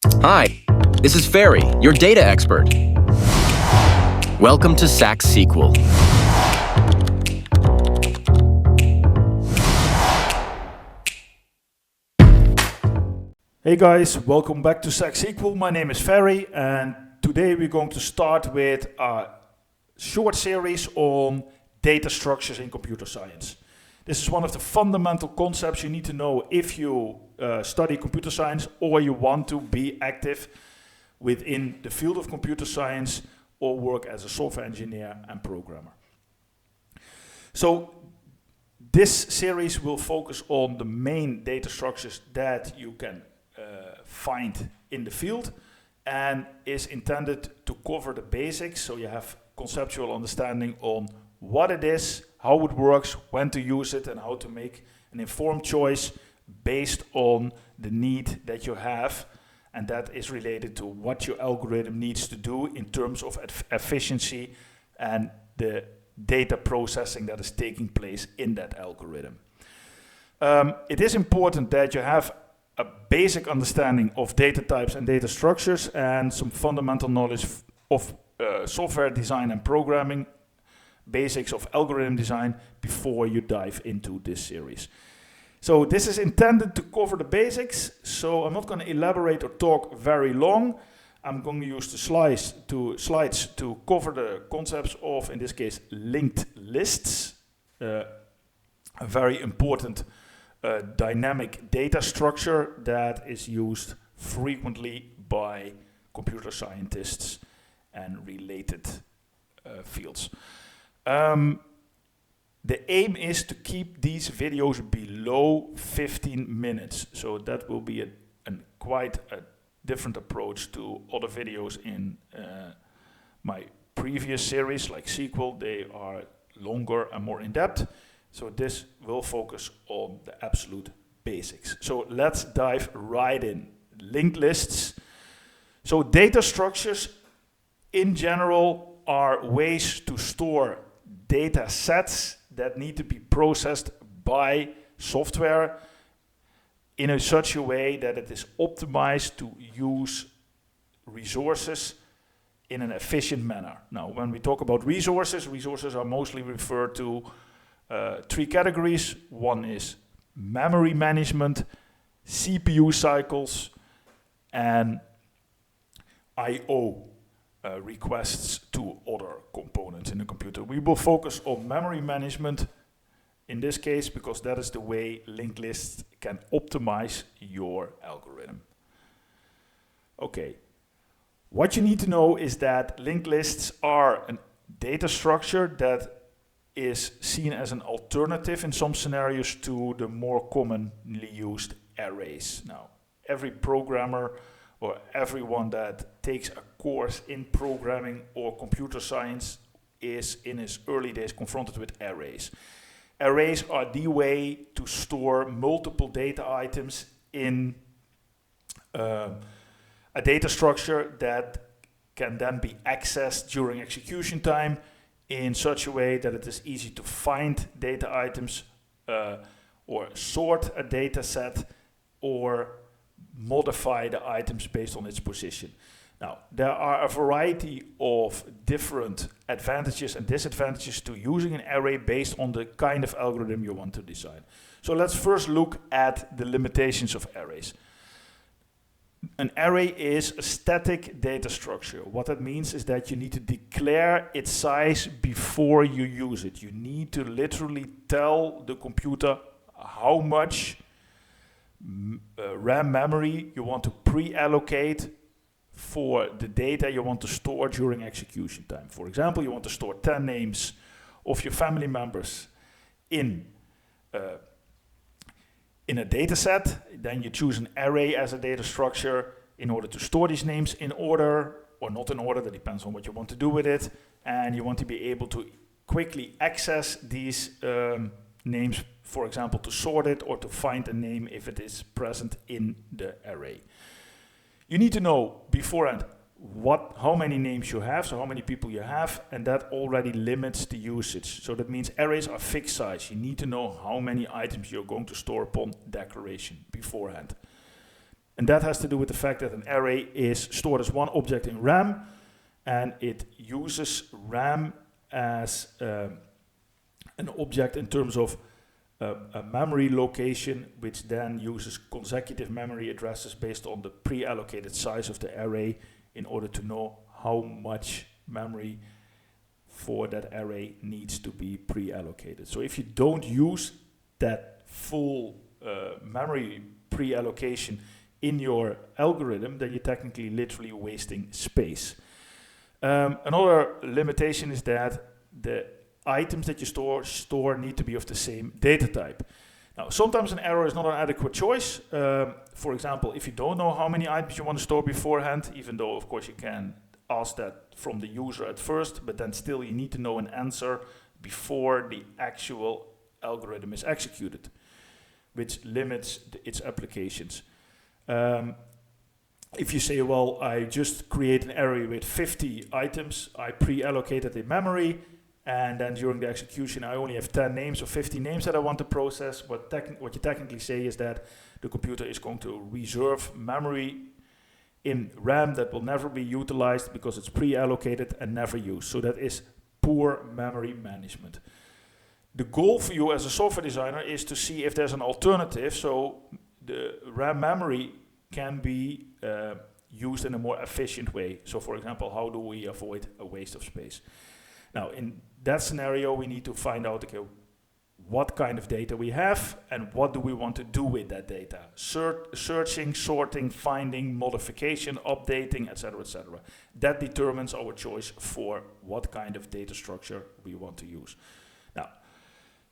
Hi, this is Ferry, your data expert. Welcome to SaxSQL. Hey guys, welcome back to SaxSQL. My name is Ferry, and today we're going to start with a short series on data structures in computer science. This is one of the fundamental concepts you need to know if you study computer science or you want to be active within the field of computer science or work as a software engineer and programmer. So this series will focus on the main data structures that you can find in the field and is intended to cover the basics, so you have conceptual understanding on what it is, how it works, when to use it, and how to make an informed choice based on the need that you have, and that is related to what your algorithm needs to do in terms of efficiency and the data processing that is taking place in that algorithm. It is important that you have a basic understanding of data types and data structures and some fundamental knowledge of software design and programming, basics of algorithm design before you dive into this series. So this is intended to cover the basics, so I'm not going to elaborate or talk very long. I'm going to use the slides to cover the concepts of, in this case, linked lists, a very important dynamic data structure that is used frequently by computer scientists and related fields. The aim is to keep these videos below 15 minutes, so that will be quite a different approach to other videos in my previous series, like SQL. They are longer and more in-depth. So this will focus on the absolute basics. So let's dive right in. Linked lists. So data structures in general are ways to store data sets that need to be processed by software in such a way that it is optimized to use resources in an efficient manner. Now, when we talk about resources are mostly referred to three categories. One is memory management, CPU cycles, and I/O requests to other components in the computer. We will focus on memory management in this case because that is the way linked lists can optimize your algorithm. Okay, what you need to know is that linked lists are a data structure that is seen as an alternative in some scenarios to the more commonly used arrays. Now, every programmer or everyone that takes a course in programming or computer science is in his early days confronted with arrays. Arrays are the way to store multiple data items in a data structure that can then be accessed during execution time in such a way that it is easy to find data items or sort a data set or modify the items based on its position. Now, there are a variety of different advantages and disadvantages to using an array based on the kind of algorithm you want to design. So let's first look at the limitations of arrays. An array is a static data structure. What that means is that you need to declare its size before you use it. You need to literally tell the computer how much RAM memory you want to pre-allocate for the data you want to store during execution time. For example, you want to store 10 names of your family members in a data set. Then you choose an array as a data structure in order to store these names in order or not in order, that depends on what you want to do with it. And you want to be able to quickly access these names, for example, to sort it or to find a name if it is present in the array. You need to know beforehand how many names you have, so how many people you have, and that already limits the usage. So that means arrays are fixed size. You need to know how many items you're going to store upon declaration beforehand. And that has to do with the fact that an array is stored as one object in RAM, and it uses RAM as an object in terms of a memory location, which then uses consecutive memory addresses based on the pre-allocated size of the array in order to know how much memory for that array needs to be pre-allocated. So if you don't use that full memory pre-allocation in your algorithm, then you're technically literally wasting space. Another limitation is that the items that you store need to be of the same data type. Now, sometimes an array is not an adequate choice. For example, if you don't know how many items you want to store beforehand, even though, of course, you can ask that from the user at first, but then still you need to know an answer before the actual algorithm is executed, which limits its applications. If you say, well, I just create an array with 50 items, I pre-allocated in memory, and then during the execution I only have 10 names or 50 names that I want to process, what you technically say is that the computer is going to reserve memory in RAM that will never be utilized because it's pre-allocated and never used. So that is poor memory management. The goal for you as a software designer is to see if there's an alternative, so the RAM memory can be used in a more efficient way. So for example, how do we avoid a waste of space? Now in that scenario, we need to find out, okay, what kind of data we have and what do we want to do with that data. Searching, sorting, finding, modification, updating, etc., etc. That determines our choice for what kind of data structure we want to use. Now,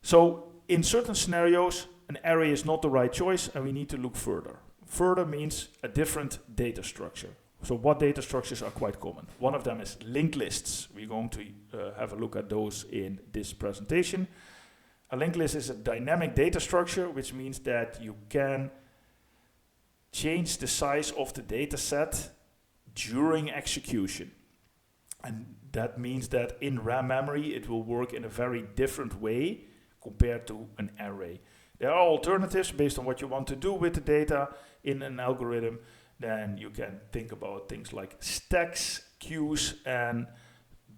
so in certain scenarios, an array is not the right choice and we need to look further. Further means a different data structure. So what data structures are quite common? One of them is linked lists. We're going to have a look at those in this presentation. A linked list is a dynamic data structure, which means that you can change the size of the data set during execution. And that means that in RAM memory, it will work in a very different way compared to an array. There are alternatives based on what you want to do with the data in an algorithm. Then you can think about things like stacks, queues, and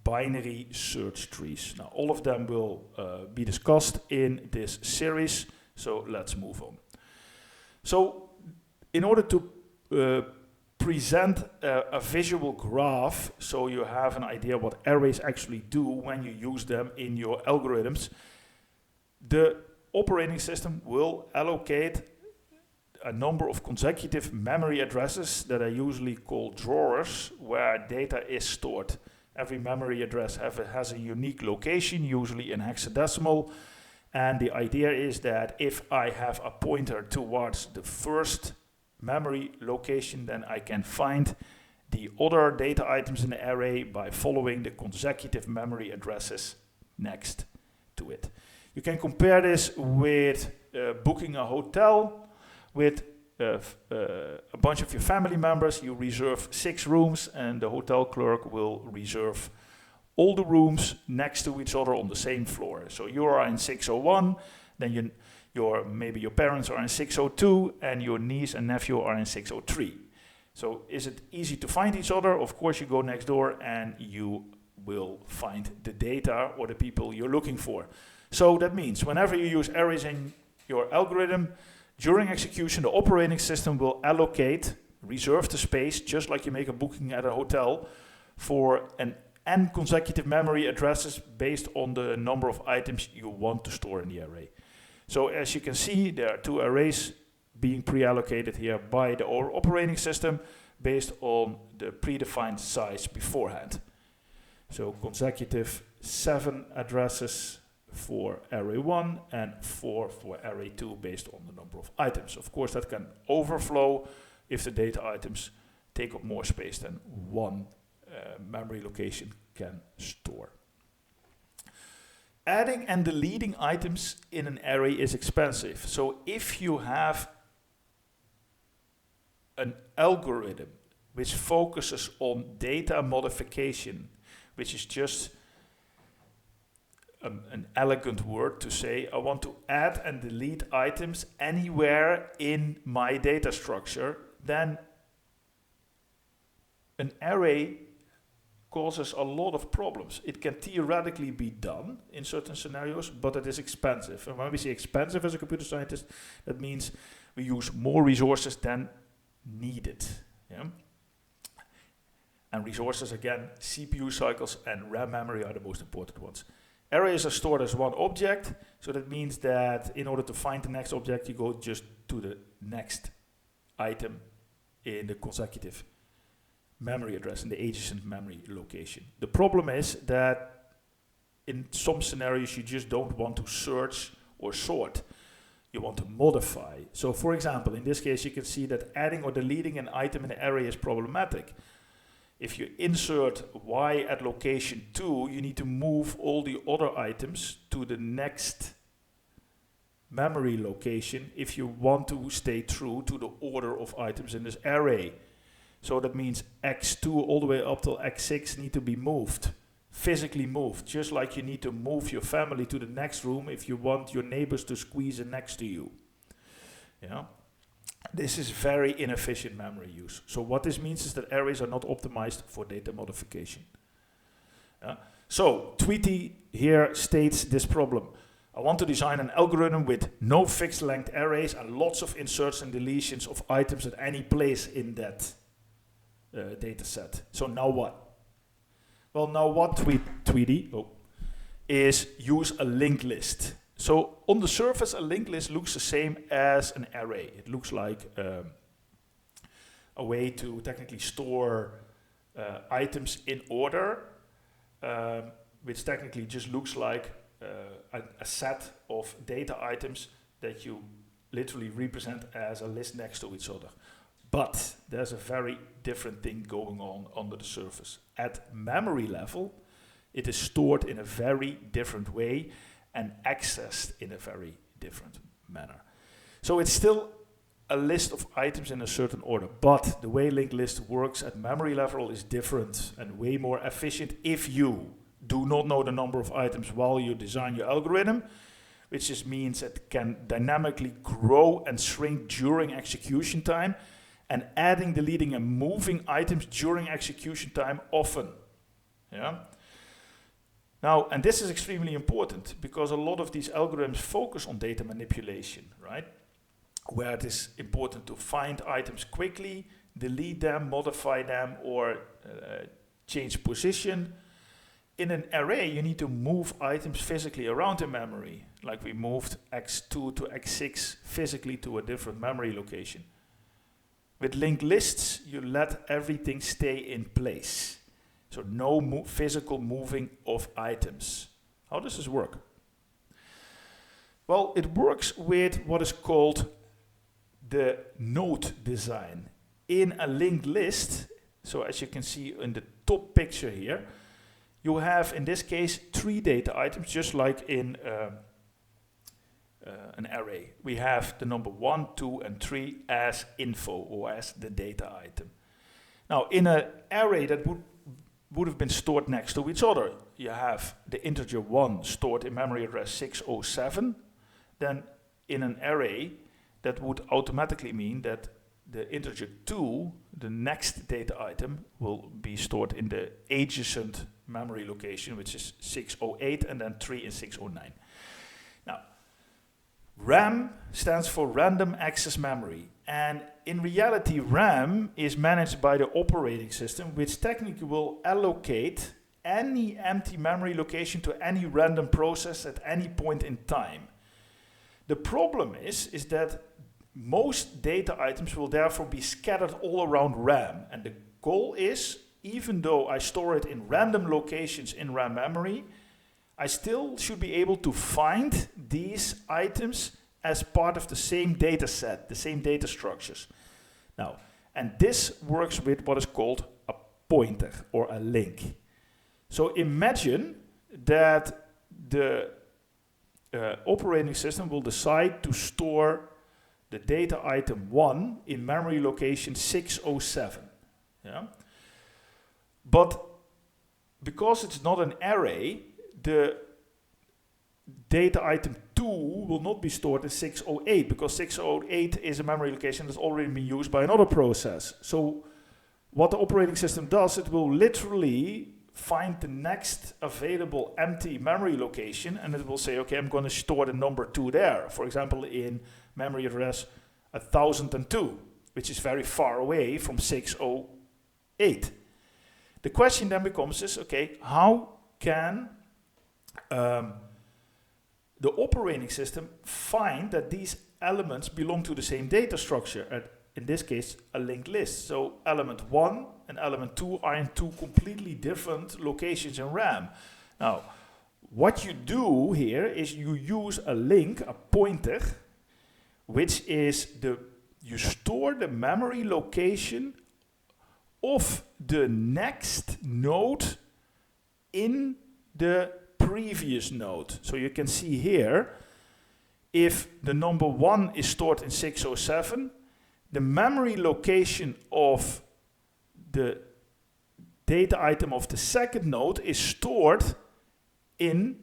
binary search trees. Now, all of them will be discussed in this series, so let's move on. So, in order to present a visual graph, so you have an idea what arrays actually do when you use them in your algorithms, the operating system will allocate a number of consecutive memory addresses that are usually called drawers, where data is stored. Every memory address has a unique location, usually in hexadecimal, and the idea is that if I have a pointer towards the first memory location, then I can find the other data items in the array by following the consecutive memory addresses next to it. You can compare this with booking a hotel. With a bunch of your family members, you reserve 6 rooms and the hotel clerk will reserve all the rooms next to each other on the same floor. So you are in 601, then maybe your parents are in 602 and your niece and nephew are in 603. So is it easy to find each other? Of course you go next door and you will find the data or the people you're looking for. So that means whenever you use arrays in your algorithm, during execution, the operating system will reserve the space, just like you make a booking at a hotel, for n consecutive memory addresses based on the number of items you want to store in the array. So as you can see, there are 2 arrays being pre-allocated here by the operating system based on the predefined size beforehand. So consecutive 7 addresses for array 1 and 4 for array 2 based on the number of items. Of course, that can overflow if the data items take up more space than one memory location can store. Adding and deleting items in an array is expensive. So if you have an algorithm which focuses on data modification, which is just an elegant word to say, I want to add and delete items anywhere in my data structure, then an array causes a lot of problems. It can theoretically be done in certain scenarios, but it is expensive. And when we say expensive as a computer scientist, that means we use more resources than needed. Yeah? And resources, again, CPU cycles and RAM memory are the most important ones. Arrays are stored as one object, so that means that in order to find the next object, you go just to the next item in the consecutive memory address, in the adjacent memory location. The problem is that in some scenarios, you just don't want to search or sort. You want to modify. So for example, in this case, you can see that adding or deleting an item in an array is problematic. If you insert y at location 2, you need to move all the other items to the next memory location if you want to stay true to the order of items in this array. So that means x2 all the way up till x6 need to be moved, physically moved, just like you need to move your family to the next room if you want your neighbors to squeeze in next to you. Yeah. This is very inefficient memory use. So what this means is that arrays are not optimized for data modification. So Tweety here states this problem. I want to design an algorithm with no fixed length arrays and lots of inserts and deletions of items at any place in that data set. So now what? Well, now what, Tweety, is use a linked list. So on the surface, a linked list looks the same as an array. It looks like a way to technically store items in order, which technically just looks like a set of data items that you literally represent as a list next to each other. But there's a very different thing going on under the surface. At memory level, it is stored in a very different way and accessed in a very different manner. So it's still a list of items in a certain order, but the way linked list works at memory level is different and way more efficient if you do not know the number of items while you design your algorithm, which just means it can dynamically grow and shrink during execution time, and adding, deleting, and moving items during execution time often. Yeah. Now, and this is extremely important because a lot of these algorithms focus on data manipulation, right? Where it is important to find items quickly, delete them, modify them, or change position. In an array, you need to move items physically around in memory, like we moved x2 to x6 physically to a different memory location. With linked lists, you let everything stay in place. So no physical moving of items. How does this work? Well, it works with what is called the node design. In a linked list, so as you can see in the top picture here, you have, in this case, 3 data items, just like in an array. We have the number 1, 2, and 3 as info, or as the data item. Now, in an array that would have been stored next to each other, you have the integer 1 stored in memory address 607. Then in an array, that would automatically mean that the integer 2, the next data item, will be stored in the adjacent memory location, which is 608, and then 3 in 609. Now, RAM stands for Random Access Memory, and in reality, RAM is managed by the operating system, which technically will allocate any empty memory location to any random process at any point in time. The problem is that most data items will therefore be scattered all around RAM, and the goal is, even though I store it in random locations in RAM memory, I still should be able to find these items as part of the same data set, the same data structures. Now, and this works with what is called a pointer or a link. So imagine that the operating system will decide to store the data item 1 in memory location 607. Yeah? But because it's not an array, the data item 2 2 will not be stored in 608 because 608 is a memory location that's already been used by another process. So what the operating system does, it will literally find the next available empty memory location, and it will say, okay, I'm going to store the number 2 there. For example, in memory address 1002, which is very far away from 608. The question then becomes is, okay, how can the operating system find that these elements belong to the same data structure? In this case, a linked list. So element 1 and element 2 are in 2 completely different locations in RAM. Now, what you do here is you use a link, a pointer, which is you store the memory location of the next node in the previous node. So you can see here, if the number 1 is stored in 607, the memory location of the data item of the second node is stored in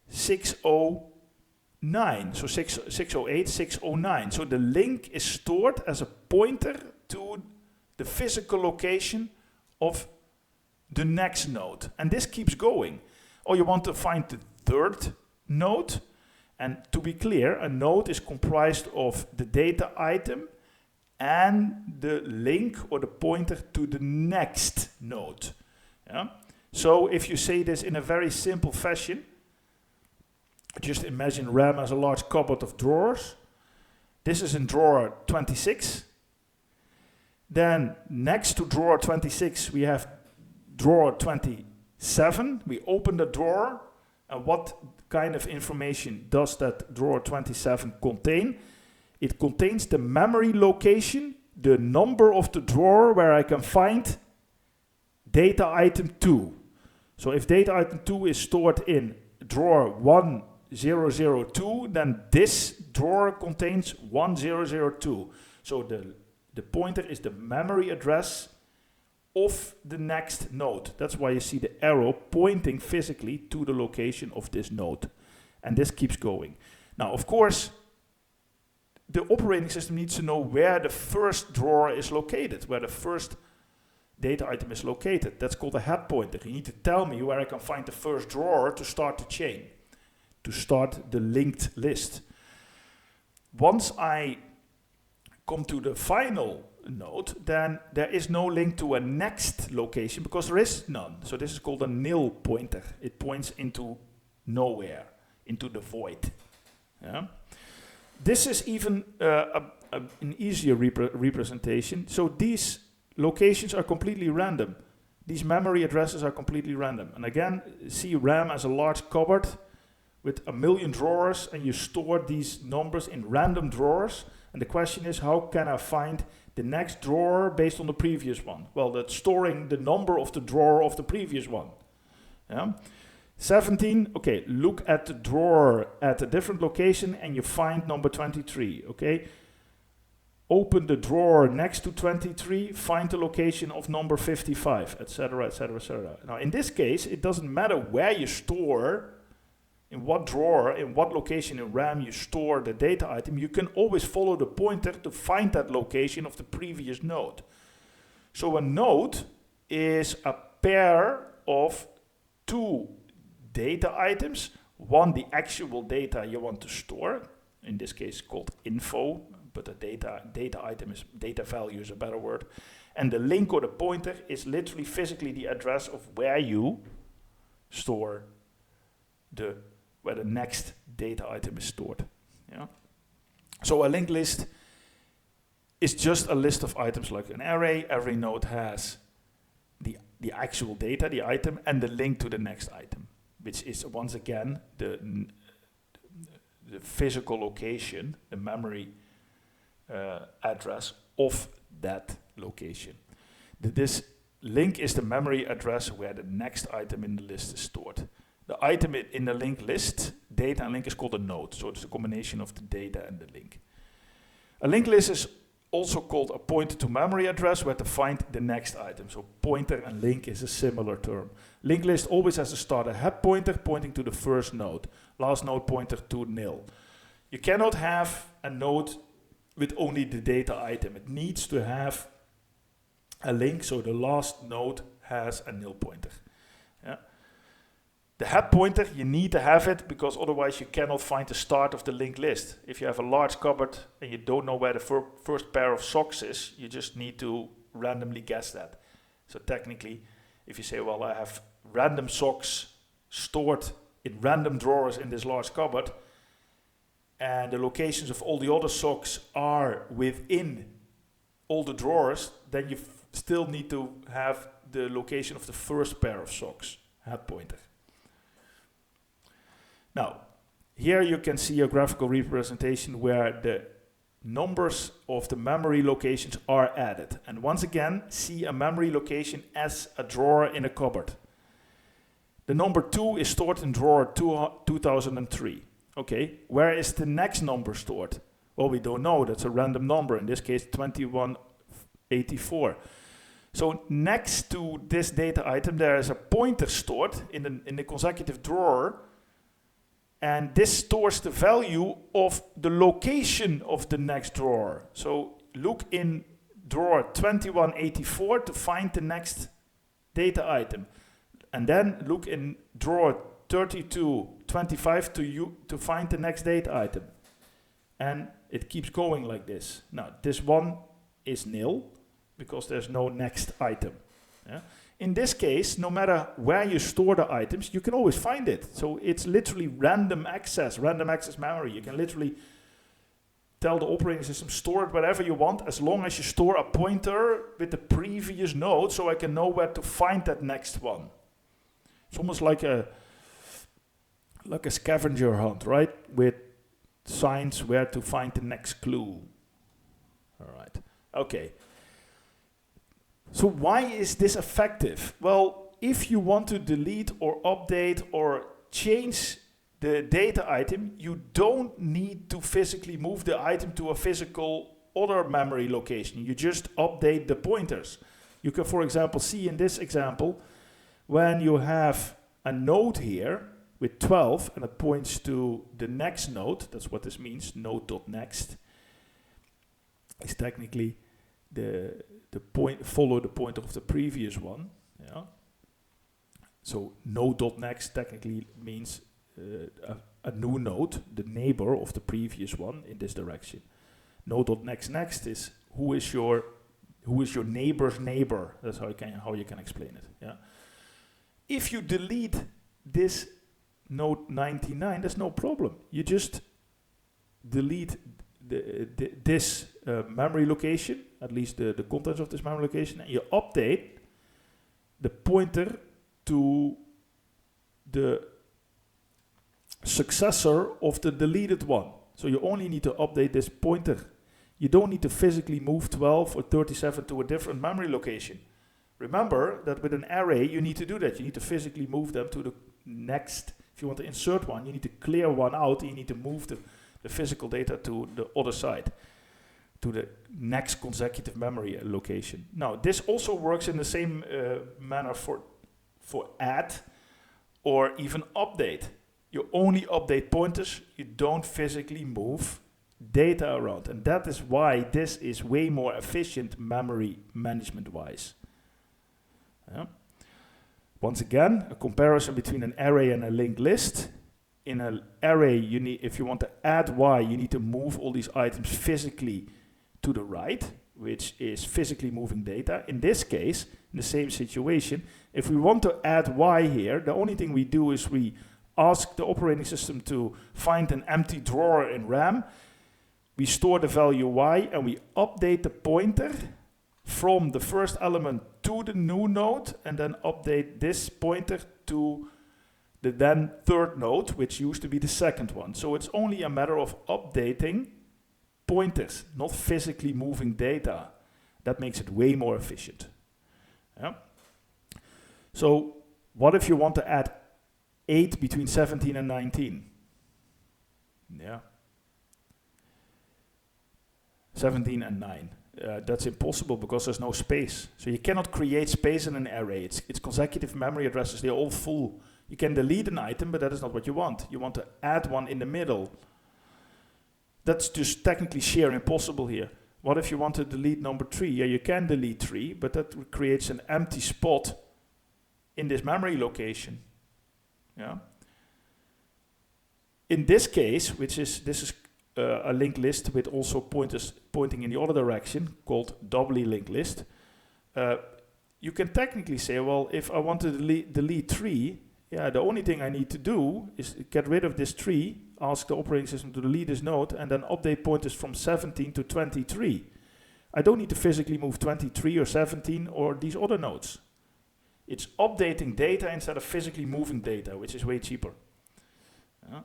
609. So 608, 609. So the link is stored as a pointer to the physical location of the next node. And this keeps going. Or you want to find the third node. And to be clear, a node is comprised of the data item and the link or the pointer to the next node. Yeah? So if you say this in a very simple fashion, just imagine RAM as a large cupboard of drawers. This is in drawer 26. Then next to drawer 26, we have drawer 27. We open the drawer, and what kind of information does that drawer 27 contain? It contains the memory location, the number of the drawer where I can find data item 2. So if data item 2 is stored in drawer 1002, then this drawer contains 1002. So the pointer is the memory address of the next node. That's why you see the arrow pointing physically to the location of this node. And this keeps going. Now, of course, the operating system needs to know where the first drawer is located, where the first data item is located. That's called a head pointer. You need to tell me where I can find the first drawer to start the chain, to start the linked list. Once I come to the final node, then there is no link to a next location because there is none. So this is called a nil pointer. It points into nowhere, into the void. Yeah? This is even an easier representation. So these locations are completely random. These memory addresses are completely random. And again, see RAM as a large cupboard with 1 million drawers, and you store these numbers in random drawers. And the question is, how can I find the next drawer based on the previous one? Well, that's storing the number of the drawer of the previous one. Yeah? 17, okay, look at the drawer at a different location and you find number 23, okay? Open the drawer next to 23, find the location of number 55, etc., etc., etc. Now, in this case, it doesn't matter where you store, in what drawer, in what location in RAM you store the data item, you can always follow the pointer to find that location of the previous node. So a node is a pair of 2 data items, one the actual data you want to store, in this case called info, but a data item is, data value is a better word, and the link or the pointer is literally physically the address of where you store where the next data item is stored. Yeah? So a linked list is just a list of items like an array. Every node has the actual data, the item, and the link to the next item, which is once again the physical location, the memory address of that location. This link is the memory address where the next item in the list is stored. The item in the linked list, data and link, is called a node. So it's a combination of the data and the link. A linked list is also called a pointer to memory address where to find the next item. So pointer and link is a similar term. Linked list always has to start a head pointer pointing to the first node, last node pointer to nil. You cannot have a node with only the data item. It needs to have a link, so the last node has a nil pointer. Yeah. The head pointer, you need to have it because otherwise you cannot find the start of the linked list. If you have a large cupboard and you don't know where the first pair of socks is, you just need to randomly guess that. So technically, if you say, well, I have random socks stored in random drawers in this large cupboard, and the locations of all the other socks are within all the drawers, then you still need to have the location of the first pair of socks, head pointer. Now, here you can see a graphical representation where the numbers of the memory locations are added. And once again, see a memory location as a drawer in a cupboard. The number 2 is stored in drawer 2003. Okay, where is the next number stored? Well, we don't know. That's a random number, in this case 2184. So next to this data item, there is a pointer stored in the consecutive drawer, and this stores the value of the location of the next drawer. So look in drawer 2184 to find the next data item. And then look in drawer 3225 to find the next data item. And it keeps going like this. Now, this one is nil because there's no next item. Yeah? In this case, no matter where you store the items, you can always find it. So it's literally random access memory. You can literally tell the operating system, store it wherever you want, as long as you store a pointer with the previous node, so I can know where to find that next one. It's almost like a scavenger hunt, right? With signs where to find the next clue. All right. Okay. So why is this effective? Well, if you want to delete or update or change the data item, you don't need to physically move the item to a physical other memory location. You just update the pointers. You can, for example, see in this example, when you have a node here with 12 and it points to the next node, that's what this means, node.next, is technically the point, follow the pointer of the previous one. Yeah. So node.next technically means a new node, the neighbor of the previous one in this direction. Node.next is who is your neighbor's neighbor. That's how you can explain it. Yeah. If you delete this node 99, there's no problem. You just delete this memory location, at least the contents of this memory location, and you update the pointer to the successor of the deleted one. So you only need to update this pointer. You don't need to physically move 12 or 37 to a different memory location. Remember that with an array, you need to do that. You need to physically move them to the next. If you want to insert one, you need to clear one out. You need to move the physical data to the other side, to the next consecutive memory location. Now, this also works in the same manner for add or even update. You only update pointers. You don't physically move data around. And that is why this is way more efficient memory management-wise. Yeah. Once again, a comparison between an array and a linked list. In an array, you need, if you want to add y, you need to move all these items physically to the right, which is physically moving data. In this case, in the same situation, if we want to add y here, the only thing we do is we ask the operating system to find an empty drawer in RAM. We store the value y, and we update the pointer from the first element to the new node, and then update this pointer to the then third node, which used to be the second one. So it's only a matter of updating pointers, not physically moving data. That makes it way more efficient. Yeah. So what if you want to add 8 between 17 and 19? Yeah. 17 and 9. That's impossible because there's no space. So you cannot create space in an array. It's consecutive memory addresses. They're all full. You can delete an item, but that is not what you want. You want to add one in the middle. That's just technically sheer impossible here. What if you want to delete number 3? Yeah, you can delete 3, but that creates an empty spot in this memory location. Yeah. In this case, this is a linked list with also pointers pointing in the other direction, called doubly linked list. You can technically say, well, if I want to delete 3, yeah, the only thing I need to do is get rid of this 3, ask the operating system to delete this node, and then update pointers from 17 to 23. I don't need to physically move 23 or 17 or these other nodes. It's updating data instead of physically moving data, which is way cheaper. Yeah.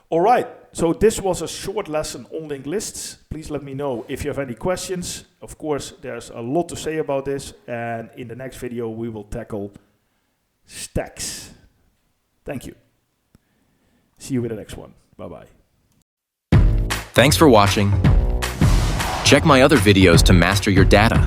All right, so this was a short lesson on linked lists. Please let me know if you have any questions. Of course, there's a lot to say about this, and in the next video we will tackle stacks. Thank you. See you with the next one. Bye-bye. Thanks for watching. Check my other videos to master your data.